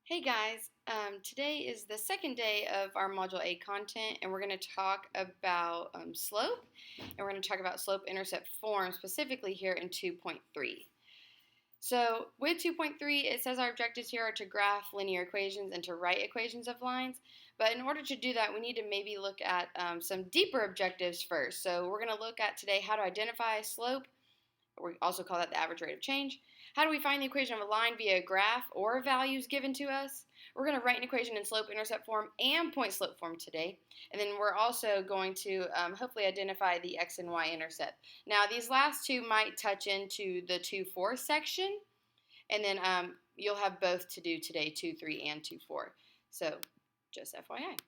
Hey guys, today is the second day of our Module A content, and we're going to talk about slope, and we're going to talk about slope-intercept form specifically here in 2.3. So with 2.3, it says our objectives here are to graph linear equations and to write equations of lines, but in order to do that, we need to maybe look at some deeper objectives first. So we're going to look at today how to identify a slope. We also call that the average rate of change. How do we find the equation of a line via a graph or values given to us? We're going to write an equation in slope-intercept form and point-slope form today. And then we're also going to hopefully identify the x and y intercept. Now, these last two might touch into the 2-4 section. And then you'll have both to do today, 2-3 and 2-4. So just FYI.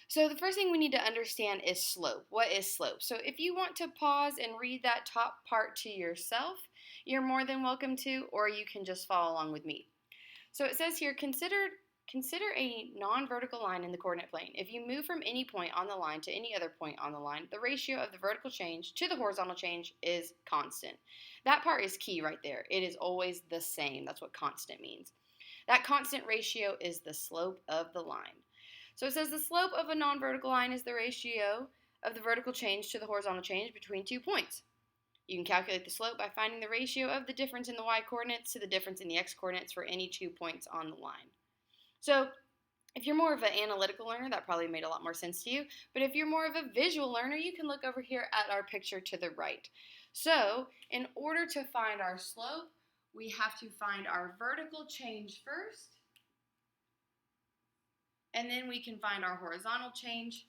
So the first thing we need to understand is slope. What is slope? So if you want to pause and read that top part to yourself, you're more than welcome to, or you can just follow along with me. So it says here, consider a non-vertical line in the coordinate plane. If you move from any point on the line to any other point on the line, the ratio of the vertical change to the horizontal change is constant. That part is key right there. It is always the same. That's what constant means. That constant ratio is the slope of the line. So it says the slope of a non-vertical line is the ratio of the vertical change to the horizontal change between 2 points. You can calculate the slope by finding the ratio of the difference in the y-coordinates to the difference in the x-coordinates for any 2 points on the line. So if you're more of an analytical learner, that probably made a lot more sense to you. But if you're more of a visual learner, you can look over here at our picture to the right. So in order to find our slope, we have to find our vertical change first. And then we can find our horizontal change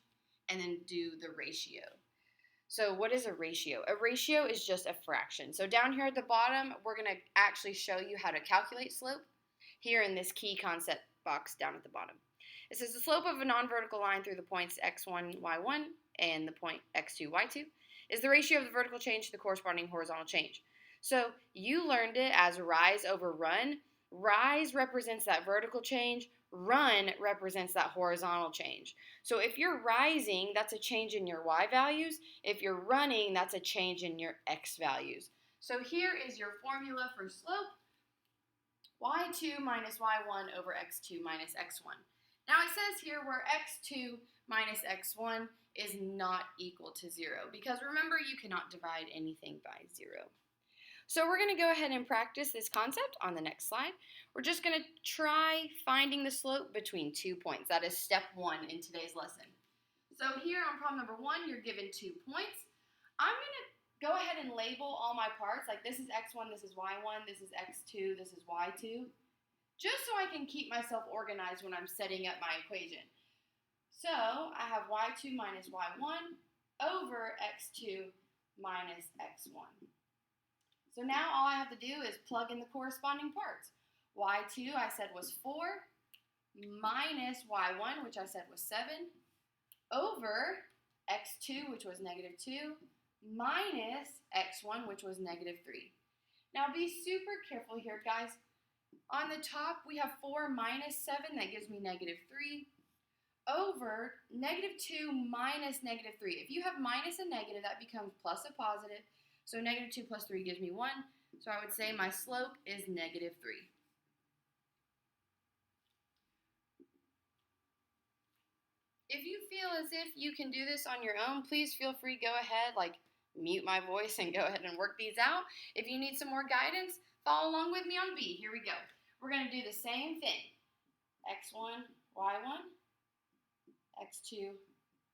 and then do the ratio. So what is a ratio? A ratio is just a fraction. So down here at the bottom, we're going to actually show you how to calculate slope here in this key concept box down at the bottom. It says the slope of a non-vertical line through the points x1, y1 and the point x2, y2 is the ratio of the vertical change to the corresponding horizontal change. So you learned it as rise over run. Rise represents that vertical change. Run represents that horizontal change. So if you're rising, that's a change in your y values. If you're running, that's a change in your x values. So here is your formula for slope. y2 minus y1 over x2 minus x1. Now it says here where x2 minus x1 is not equal to 0, because remember, you cannot divide anything by 0. So we're going to go ahead and practice this concept on the next slide. We're just going to try finding the slope between 2 points. That is step 1 in today's lesson. So here on problem number 1, you're given 2 points. I'm going to go ahead and label all my parts. Like this is x1, this is y1, this is x2, this is y2. Just so I can keep myself organized when I'm setting up my equation. So I have y2 minus y1 over x2 minus x1. So now all I have to do is plug in the corresponding parts. y2 I said was 4 minus y1, which I said was 7, over x2, which was negative 2, minus x1, which was negative 3. Now be super careful here, guys. On the top, we have 4 minus 7. That gives me negative 3, over negative 2 minus negative 3. If you have minus a negative, that becomes plus a positive. So negative 2 plus 3 gives me 1. So I would say my slope is negative 3. If you feel as if you can do this on your own, please feel free, go ahead, mute my voice and go ahead and work these out. If you need some more guidance, follow along with me on B. Here we go. We're going to do the same thing. x1, y1, x2,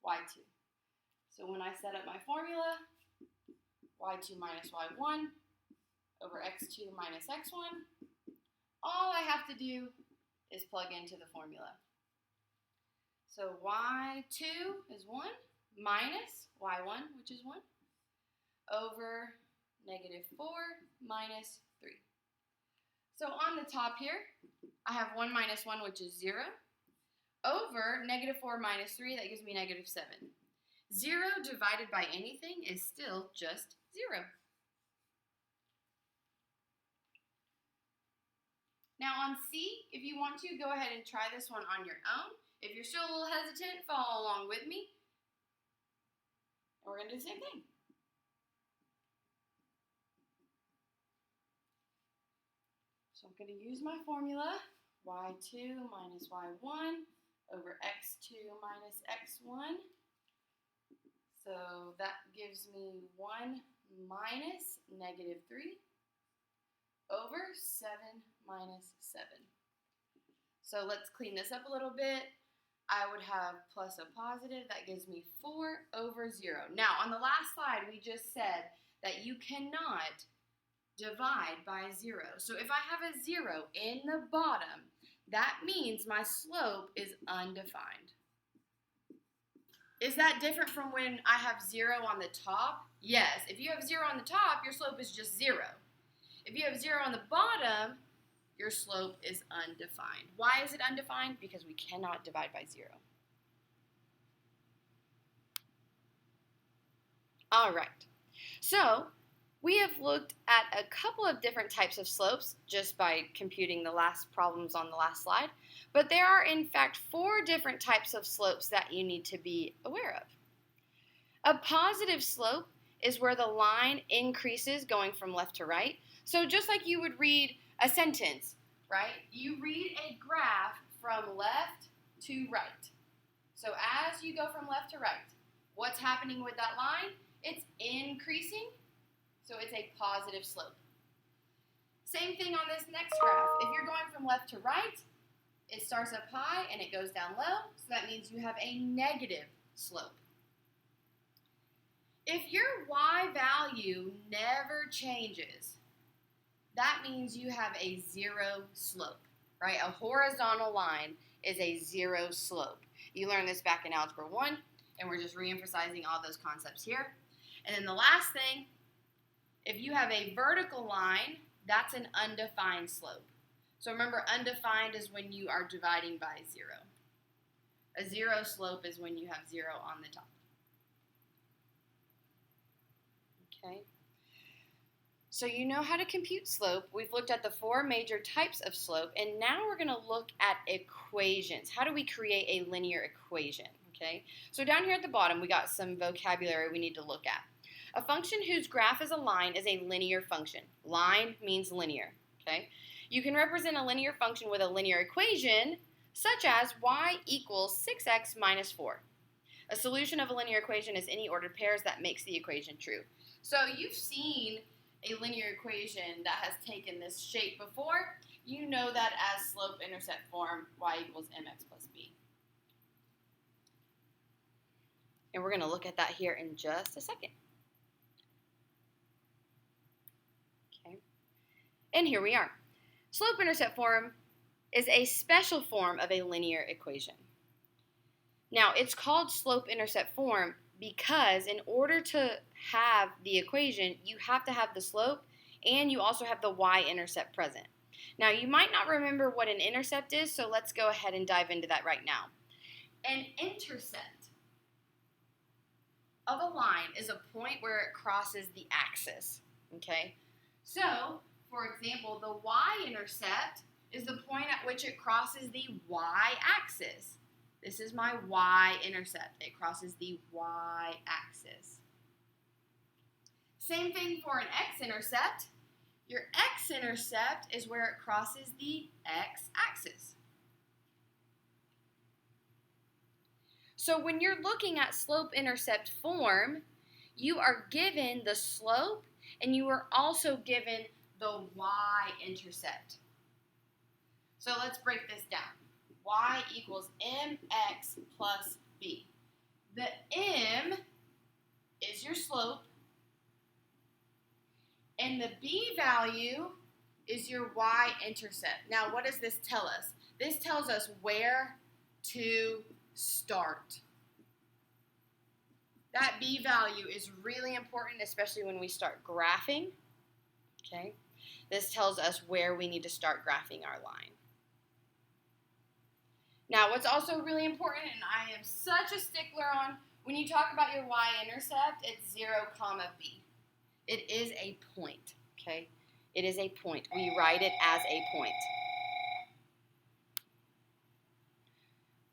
y2. So when I set up my formula, y2 minus y1 over x2 minus x1, all I have to do is plug into the formula. So y2 is 1 minus y1, which is 1, over negative 4 minus 3. So on the top here, I have 1 minus 1, which is 0, over negative 4 minus 3, that gives me negative 7. 0 divided by anything is still just 0. Now on C, if you want to, go ahead and try this one on your own. If you're still a little hesitant, follow along with me. And we're going to do the same thing. So I'm going to use my formula. y2 minus y1 over x2 minus x1. So that gives me 1 minus negative 3 over 7 minus 7. So let's clean this up a little bit. I would have plus a positive. That gives me 4 over 0. Now, on the last slide, we just said that you cannot divide by 0. So if I have a 0 in the bottom, that means my slope is undefined. Is that different from when I have 0 on the top? Yes. If you have 0 on the top, your slope is just 0. If you have 0 on the bottom, your slope is undefined. Why is it undefined? Because we cannot divide by 0. All right. So we have looked at a couple of different types of slopes just by computing the last problems on the last slide, but there are in fact 4 different types of slopes that you need to be aware of. A positive slope is where the line increases going from left to right. So just like you would read a sentence, right? You read a graph from left to right. So as you go from left to right, what's happening with that line? It's increasing. So it's a positive slope. Same thing on this next graph. If you're going from left to right, it starts up high and it goes down low. So that means you have a negative slope. If your y value never changes, that means you have a 0 slope, right? A horizontal line is a 0 slope. You learned this back in Algebra 1, and we're just re-emphasizing all those concepts here. And then the last thing, if you have a vertical line, that's an undefined slope. So remember, undefined is when you are dividing by 0. A 0 slope is when you have 0 on the top. Okay. So you know how to compute slope. We've looked at the 4 major types of slope, and now we're going to look at equations. How do we create a linear equation? Okay. So down here at the bottom, we got some vocabulary we need to look at. A function whose graph is a line is a linear function. Line means linear. Okay. You can represent a linear function with a linear equation, such as y equals 6x minus 4. A solution of a linear equation is any ordered pairs that makes the equation true. So you've seen a linear equation that has taken this shape before. You know that as slope-intercept form, y equals mx plus b. And we're going to look at that here in just a second. Okay. And here we are. Slope-intercept form is a special form of a linear equation. Now, it's called slope-intercept form because in order to have the equation, you have to have the slope and you also have the y-intercept present. Now, you might not remember what an intercept is, so let's go ahead and dive into that right now. An intercept of a line is a point where it crosses the axis, okay? So, for example, the y-intercept is the point at which it crosses the y-axis. This is my y-intercept. It crosses the y-axis. Same thing for an x-intercept. Your x-intercept is where it crosses the x-axis. So when you're looking at slope-intercept form, you are given the slope and you are also given the y-intercept. So let's break this down. Y equals mx plus b. The m is your slope, and the b value is your y-intercept. Now, what does this tell us? This tells us where to start. That b value is really important, especially when we start graphing. Okay? This tells us where we need to start graphing our line. Now, what's also really important, and I am such a stickler on, when you talk about your y-intercept, it's 0, b. It is a point, okay? It is a point. We write it as a point.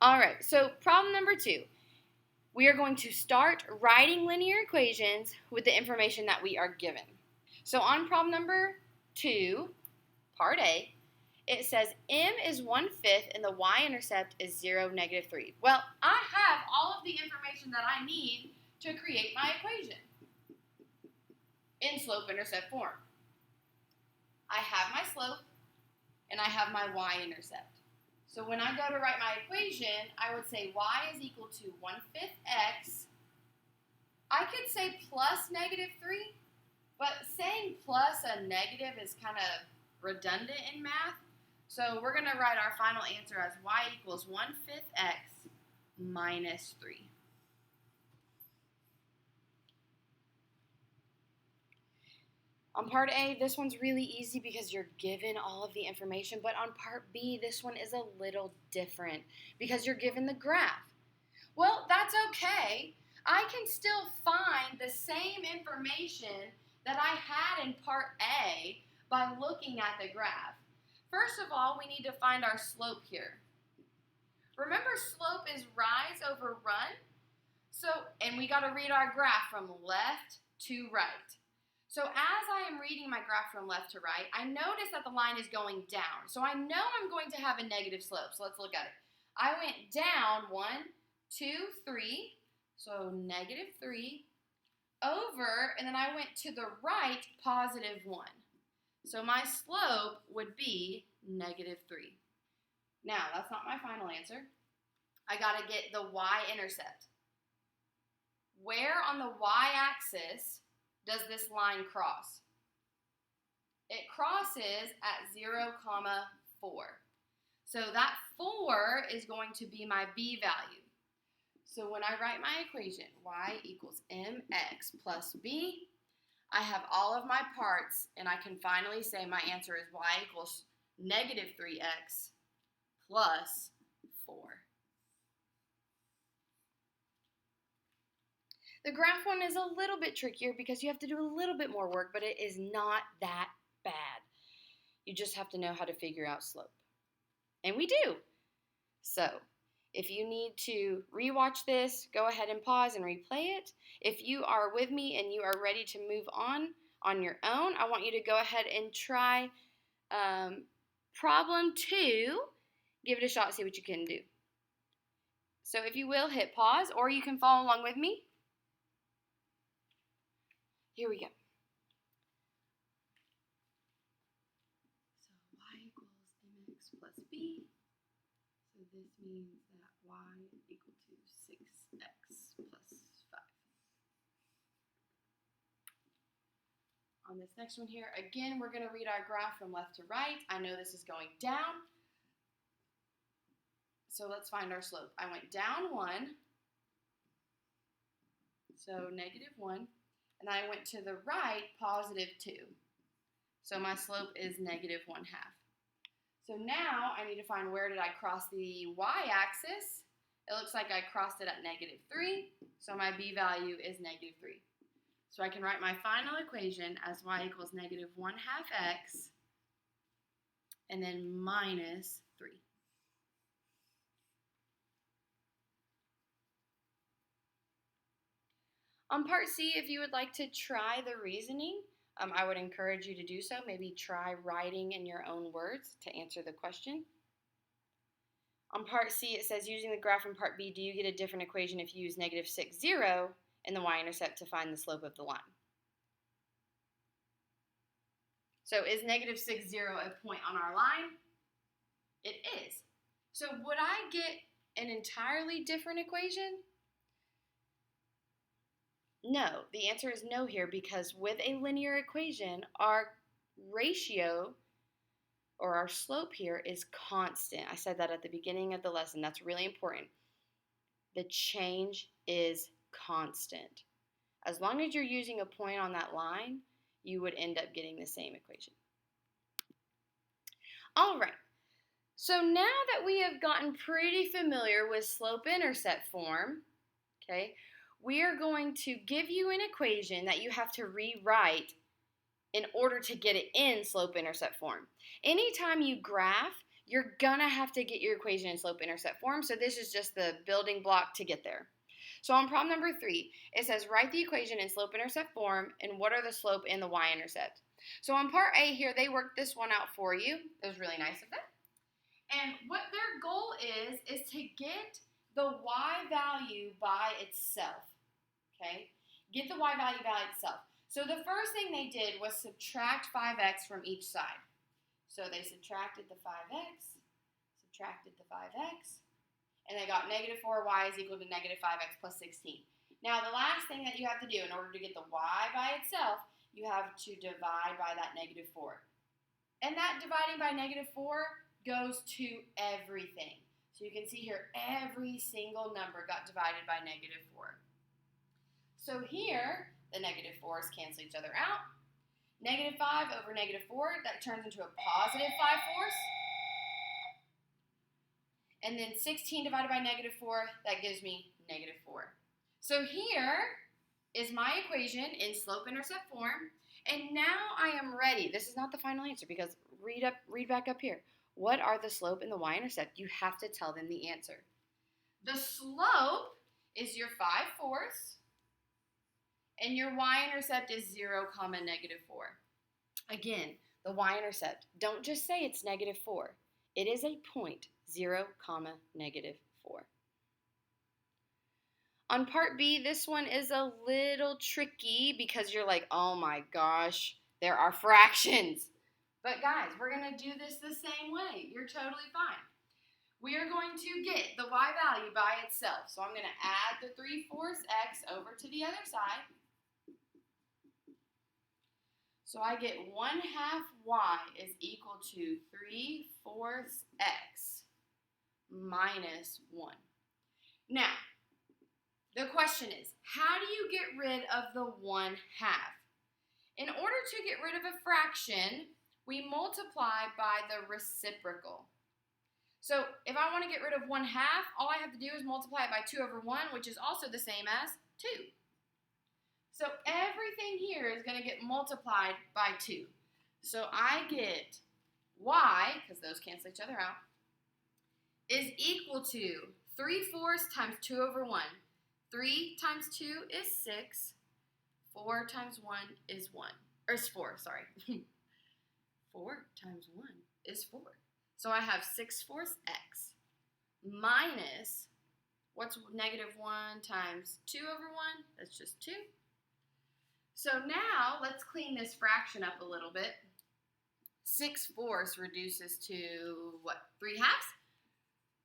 All right, so problem number 2. We are going to start writing linear equations with the information that we are given. So on problem number 2, part A, it says m is 1/5 and the y-intercept is 0, -3. Well, I have all of the information that I need to create my equation in slope-intercept form. I have my slope and I have my y-intercept. So when I go to write my equation, I would say y is equal to 1/5 x. I could say plus -3, but saying plus a negative is kind of redundant in math. So we're going to write our final answer as y equals 1/5 x minus 3. On part A, this one's really easy because you're given all of the information, but on part B, this one is a little different because you're given the graph. Well, that's okay. I can still find the same information that I had in part A by looking at the graph. First of all, we need to find our slope here. Remember, slope is rise over run. And we got to read our graph from left to right. So as I am reading my graph from left to right, I notice that the line is going down. So I know I'm going to have a negative slope. So let's look at it. I went down 1, 2, 3. So -3 over, and then I went to the right, +1. So my slope would be -3. Now, that's not my final answer. I got to get the y-intercept. Where on the y-axis does this line cross? It crosses at 0, 4. So that 4 is going to be my b value. So when I write my equation, y equals mx plus b, I have all of my parts, and I can finally say my answer is y equals -3x plus 4. The graph one is a little bit trickier because you have to do a little bit more work, but it is not that bad. You just have to know how to figure out slope. And we do. So, if you need to rewatch this, go ahead and pause and replay it. If you are with me and you are ready to move on your own, I want you to go ahead and try problem 2. Give it a shot, see what you can do. So if you will, hit pause, or you can follow along with me. Here we go. So y equals mx plus b. So this means that y is equal to 6x plus 5. On this next one here, again, we're going to read our graph from left to right. I know this is going down. So let's find our slope. I went down 1, so -1, and I went to the right, +2. So my slope is -1/2. So now I need to find where did I cross the y-axis. It looks like I crossed it at -3, so my b value is -3. So I can write my final equation as y equals -1/2 x and then minus 3. On part C, if you would like to try the reasoning, I would encourage you to do so. Maybe try writing in your own words to answer the question. On part C, it says, using the graph in part B, do you get a different equation if you use -6, 0 in the y-intercept to find the slope of the line? So is -6, 0 a point on our line? It is. So would I get an entirely different equation? No, the answer is no here because with a linear equation, our ratio or our slope here is constant. I said that at the beginning of the lesson. That's really important. The change is constant. As long as you're using a point on that line, you would end up getting the same equation. All right. So now that we have gotten pretty familiar with slope-intercept form, okay, we are going to give you an equation that you have to rewrite in order to get it in slope-intercept form. Anytime you graph, you're gonna have to get your equation in slope-intercept form, so this is just the building block to get there. So on problem number 3, it says write the equation in slope-intercept form and what are the slope and the y-intercept. So on part A here, they worked this one out for you. It was really nice of them. And what their goal is to get the y value by itself, okay? Get the y value by itself. So the first thing they did was subtract 5x from each side. So they subtracted the 5x, subtracted the 5x, and they got negative 4y is equal to negative 5x plus 16. Now the last thing that you have to do in order to get the y by itself, you have to divide by that negative 4. And that dividing by negative 4 goes to everything. So you can see here, every single number got divided by negative 4. So here, the negative 4's cancel each other out. Negative 5 over negative 4, that turns into a positive 5/4. And then 16 divided by negative 4, that gives me negative 4. So here is my equation in slope-intercept form. And now I am ready. This is not the final answer because read back up here. What are the slope and the y-intercept? You have to tell them the answer. The slope is your 5/4, and your y-intercept is 0, negative 4. Again, the y-intercept, don't just say it's negative 4. It is a point, 0, negative 4. On part B, this one is a little tricky because you're like, oh my gosh, there are fractions. But guys, we're going to do this the same way. You're totally fine. We are going to get the y value by itself. So I'm going to add the 3/4 x over to the other side. So I get 1/2 y is equal to 3/4 x minus 1. Now, the question is, how do you get rid of the 1/2? In order to get rid of a fraction, we multiply by the reciprocal. So if I want to get rid of 1/2, all I have to do is multiply it by 2/1, which is also the same as 2. So everything here is going to get multiplied by 2. So I get y, because those cancel each other out, is equal to 3/4 times 2/1. 3 times 2 is 6. 4 times 1 is 1. Or is 4, sorry. 4 times 1 is 4. So I have 6/4 x minus, what's negative 1 times 2/1? That's just 2. So now let's clean this fraction up a little bit. 6/4 reduces to what? 3/2?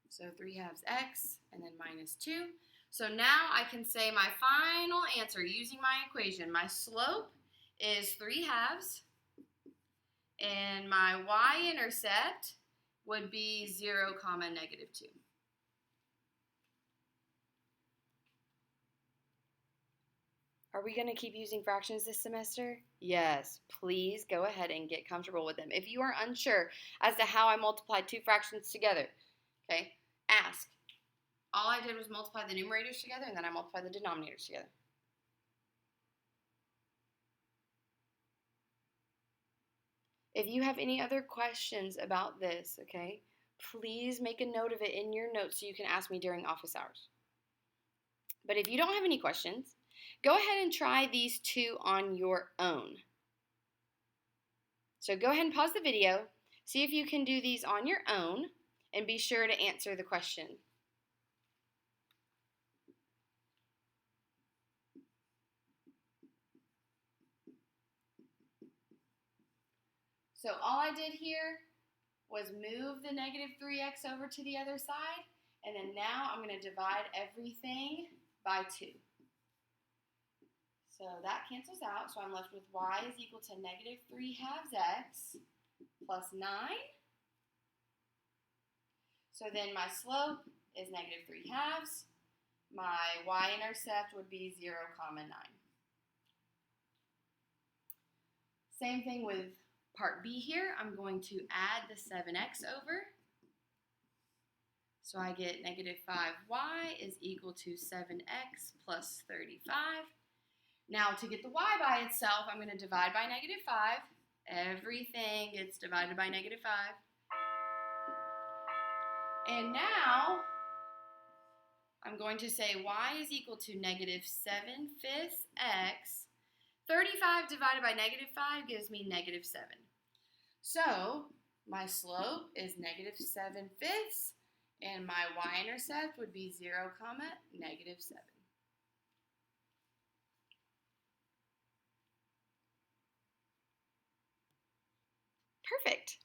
So 3/2 x and then minus 2. So now I can say my final answer using my equation. My slope is 3/2 and my y-intercept would be 0, negative 2. Are we going to keep using fractions this semester? Yes, please go ahead and get comfortable with them. If you are unsure as to how I multiplied two fractions together, okay, ask. All I did was multiply the numerators together, and then I multiplied the denominators together. If you have any other questions about this, okay, please make a note of it in your notes so you can ask me during office hours. But if you don't have any questions, go ahead and try these two on your own. So go ahead and pause the video, see if you can do these on your own, and be sure to answer the question. So all I did here was move the negative 3x over to the other side, and then now I'm going to divide everything by 2. So that cancels out, so I'm left with y is equal to negative 3/2 x plus 9. So then my slope is negative 3/2. My y-intercept would be 0, 9. Same thing with part B here. I'm going to add the 7x over. So I get negative 5y is equal to 7x plus 35. Now to get the y by itself, I'm going to divide by negative 5. Everything gets divided by negative 5. And now I'm going to say y is equal to negative 7/5 x 35 divided by negative 5 gives me negative 7. So my slope is negative 7/5, and my y-intercept would be 0, negative 7. Perfect.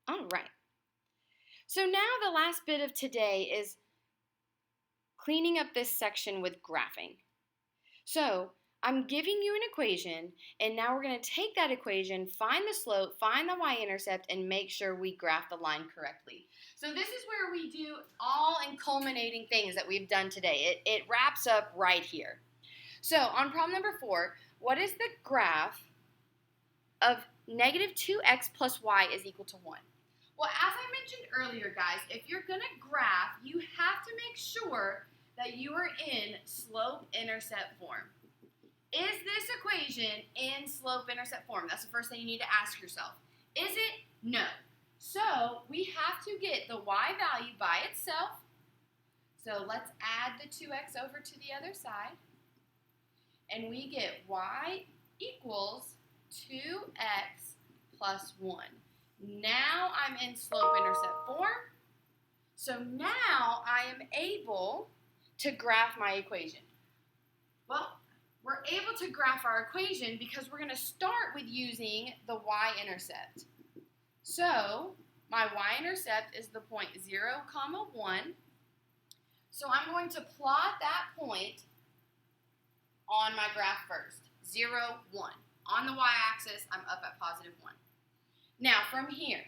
All right. So now the last bit of today is cleaning up this section with graphing. So I'm giving you an equation, and now we're going to take that equation, find the slope, find the y-intercept, and make sure we graph the line correctly. So this is where we do all and culminating things that we've done today. It wraps up right here. So on problem number 4, what is the graph of negative 2x plus y is equal to 1? Well, as I mentioned earlier, guys, if you're going to graph, you have to make sure that you are in slope-intercept form. Is this equation in slope-intercept form? That's the first thing you need to ask yourself. Is it? No. So we have to get the y value by itself. So let's add the 2x over to the other side. And we get y equals 2x plus 1. Now I'm in slope-intercept form. So now I am able to graph my equation. Well, we're able to graph our equation because we're going to start with using the y-intercept. So my y-intercept is the point 0, 1. So I'm going to plot that point on my graph first. 0, 1. On the y-axis, I'm up at positive 1. Now from here,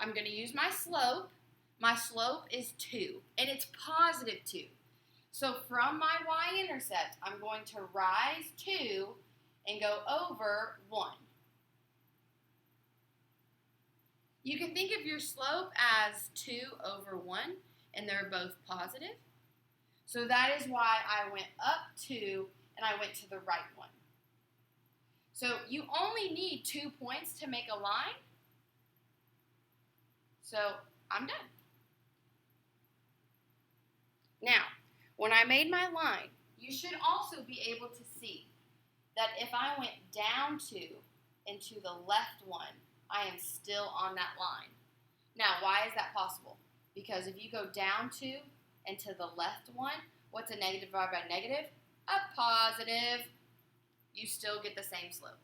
I'm going to use my slope. My slope is 2, and it's positive 2. So from my y-intercept, I'm going to rise 2 and go over 1. You can think of your slope as 2 over 1, and they're both positive. So that is why I went up 2 and I went to the right 1. So you only need 2 points to make a line. So I'm done. Now, when I made my line, you should also be able to see that if I went down 2 and to the left 1, I am still on that line. Now, why is that possible? Because if you go down 2 and to the left 1, what's a negative divided by negative? A positive. You still get the same slope.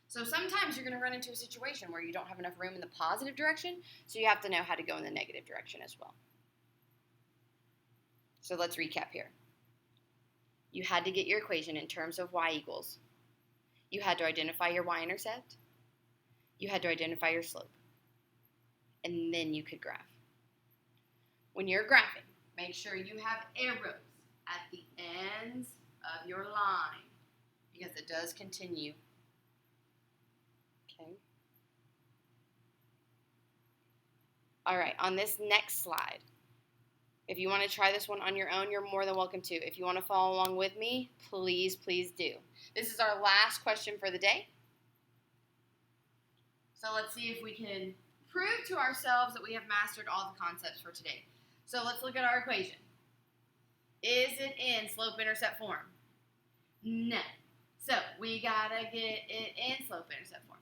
So sometimes you're going to run into a situation where you don't have enough room in the positive direction, so you have to know how to go in the negative direction as well. So let's recap here. You had to get your equation in terms of y equals. You had to identify your y-intercept. You had to identify your slope. And then you could graph. When you're graphing, make sure you have arrows at the ends of your line because it does continue. Okay. All right, on this next slide, if you want to try this one on your own, you're more than welcome to. If you want to follow along with me, please, please do. This is our last question for the day. So let's see if we can prove to ourselves that we have mastered all the concepts for today. So let's look at our equation. Is it in slope-intercept form? No. So we got to get it in slope-intercept form.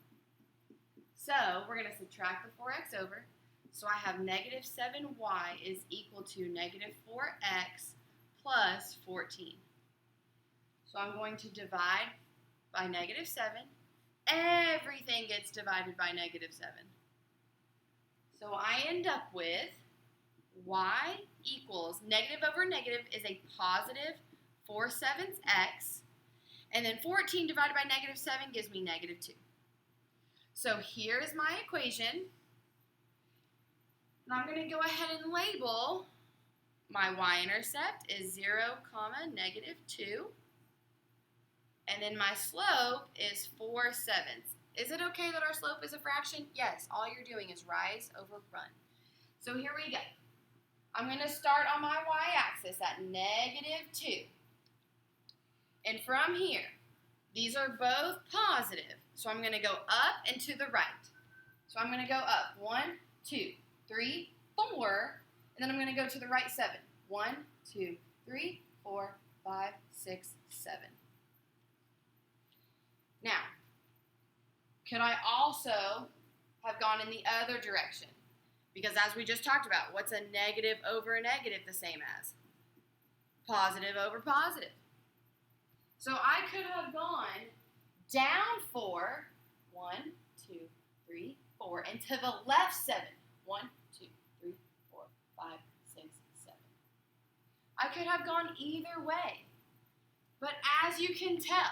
So we're going to subtract the 4x over. So I have negative 7y is equal to negative 4x plus 14. So I'm going to divide by negative 7. Everything gets divided by negative 7. So I end up with y equals negative over negative is a positive 4/7 x. And then 14 divided by negative 7 gives me negative 2. So here is my equation. And I'm going to go ahead and label my y-intercept is 0, negative 2. And then my slope is 4/7. Is it okay that our slope is a fraction? Yes, all you're doing is rise over run. So here we go. I'm going to start on my y-axis at negative 2. And from here, these are both positive. So I'm going to go up and to the right. So I'm going to go up 1, 2, 3, 4, and then I'm going to go to the right 7. 1, 2, 3, 4, 5, 6, 7. Now, could I also have gone in the other direction? Because as we just talked about, what's a negative over a negative the same as? Positive over positive. So I could have gone down 4, 1, 2, 3, 4, and to the left 7. 1, 2, 3, 4, 5, 6, 7. I could have gone either way. But as you can tell,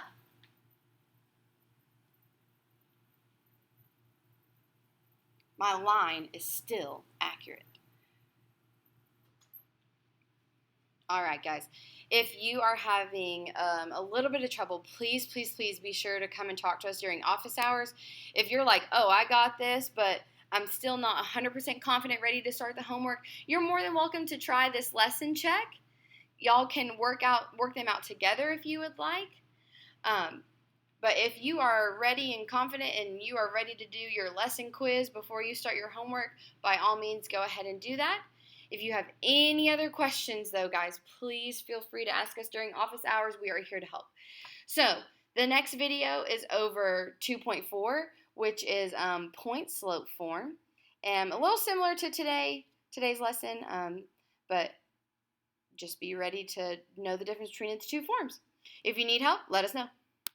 my line is still accurate. All right, guys. If you are having a little bit of trouble, please, please, please be sure to come and talk to us during office hours. If you're like, oh, I got this, but I'm still not 100% confident, ready to start the homework, you're more than welcome to try this lesson check. Y'all can work them out together if you would like. But if you are ready and confident and you are ready to do your lesson quiz before you start your homework, by all means, go ahead and do that. If you have any other questions, though, guys, please feel free to ask us during office hours. We are here to help. So the next video is over 2.4, which is point slope form. And a little similar to today's lesson, but just be ready to know the difference between the two forms. If you need help, let us know.